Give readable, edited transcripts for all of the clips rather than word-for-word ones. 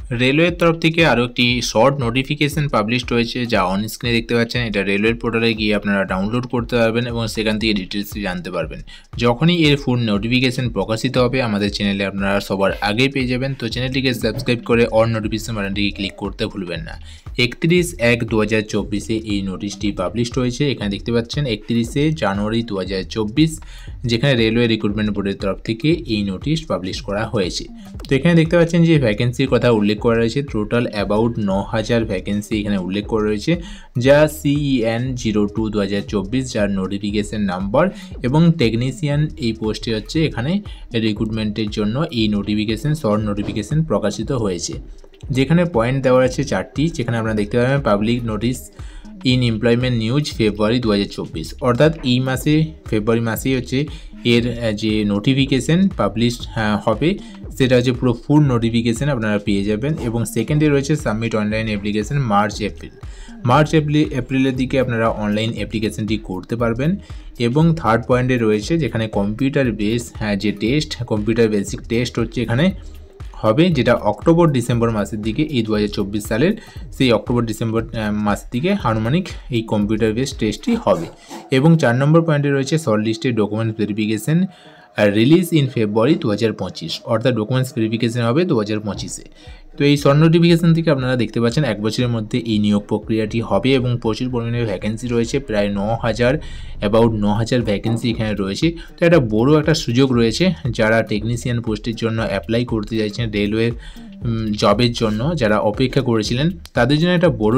রেলওয়ের তরফ থেকে আরও একটি শর্ট নোটিফিকেশন পাবলিশ হয়েছে, যা অন স্ক্রিনে দেখতে পাচ্ছেন। এটা রেলওয়ের পোর্টালে গিয়ে আপনারা ডাউনলোড করতে পারবেন এবং সেখান থেকে ডিটেলসটি জানতে পারবেন। যখনই এর ফুল নোটিফিকেশন প্রকাশিত হবে আমাদের চ্যানেলে আপনারা সবার আগে পেয়ে যাবেন। তো চ্যানেলটিকে সাবস্ক্রাইব করে অল নোটিফিকেশন বাটনটিকে ক্লিক করতে ভুলবেন না। 31/1/2024 এই নোটিশটি পাবলিশ হয়েছে। এখানে দেখতে পাচ্ছেন 31শে জানুয়ারি 2024, যেখানে রেলওয়ে রিক্রুটমেন্ট বোর্ডের তরফ থেকে এই নোটিশ পাবলিশ করা হয়েছে। তো এখানে দেখতে পাচ্ছেন যে ভ্যাকেন্সির কথা উল্লেখ করা রয়েছে। টোটাল অ্যাবাউট 9000 ভ্যাকেন্সি এখানে উল্লেখ করা রয়েছে, যা CEN02/2024 যার নোটিফিকেশন নাম্বার, এবং টেকনিশিয়ান এই পোস্টে হচ্ছে এখানে রিক্রুটমেন্টের জন্য এই নোটিফিকেশন শর্ট নোটিফিকেশন প্রকাশিত হয়েছে। যেখানে পয়েন্ট দেওয়া আছে 4টি, যেখানে আপনারা দেখতে পাবেন public notice in employment news February 2024, অর্থাৎ এই মাসে ফেব্রুয়ারি মাসেই হচ্ছে এর যে নোটিফিকেশন পাবলিশ হবে সেটা হচ্ছে পুরো ফুল নোটিফিকেশন আপনারা পেয়ে যাবেন। এবং সেকেন্ডে রয়েছে সাবমিট অনলাইন অ্যাপ্লিকেশন মার্চ এপ্রিলের দিকে আপনারা অনলাইন অ্যাপ্লিকেশনটি করতে পারবেন। এবং থার্ড পয়েন্টে রয়েছে যেখানে কম্পিউটার বেস যে টেস্ট, কম্পিউটার বেসিক টেস্ট হচ্ছে এখানে হবে, যেটা অক্টোবর-ডিসেম্বর মাসের দিকে এই 2024 সালের সেই অক্টোবর-ডিসেম্বর মাসের দিকে আনুমানিক এই কম্পিউটার বেস টেস্টটি হবে। এবং 4 নম্বর পয়েন্টে রয়েছে short listed document verification release in February 2025, অর্থাৎ ডকুমেন্টস ভেরিফিকেশন হবে 2025-এ। তো এই শর্ট নোটিফিকেশন থেকে আপনারা দেখতে পাচ্ছেন 1 বছরের মধ্যে এই নিয়োগ প্রক্রিয়াটি হবে এবং প্রচুর পরিমাণে ভ্যাকেন্সি রয়েছে, প্রায় 9000 অ্যাবাউট 9000 ভ্যাকেন্সি এখানে রয়েছে। তো এটা বড় একটা সুযোগ রয়েছে যারা টেকনিশিয়ান পোস্টের জন্য অ্যাপ্লাই করতে চাইছেন, রেলওয়ে জবের জন্য যারা অপেক্ষা করেছিলেন, তাদের জন্য একটা বড়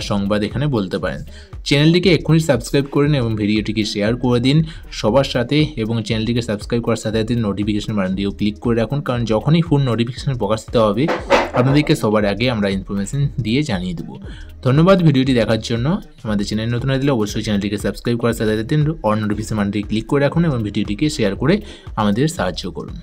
সংবাদ এখানে বলতে পারেন। চ্যানেলটিকে এক্ষুনি সাবস্ক্রাইব করুন এবং ভিডিওটিকে শেয়ার করে দিন সবার সাথে, এবং চ্যানেলটিকে সাবস্ক্রাইব করার সাথে সাথে নোটিফিকেশন বাটনটিও ক্লিক করে রাখুন, কারণ যখনই ফুল নোটিফিকেশন প্রকাশিত হবে আপনাদেরকে সবার আগে আমরা ইনফরমেশন দিয়ে জানিয়ে দেবো। ধন্যবাদ ভিডিওটি দেখার জন্য। আমাদের চ্যানেল নতুন হয়ে দিলে অবশ্যই চ্যানেলটিকে সাবস্ক্রাইব করার সাথে সাথে অল নোটিফিকেশন বাটনটি ক্লিক করে রাখুন এবং ভিডিওটিকে শেয়ার করে আমাদের সাহায্য করুন।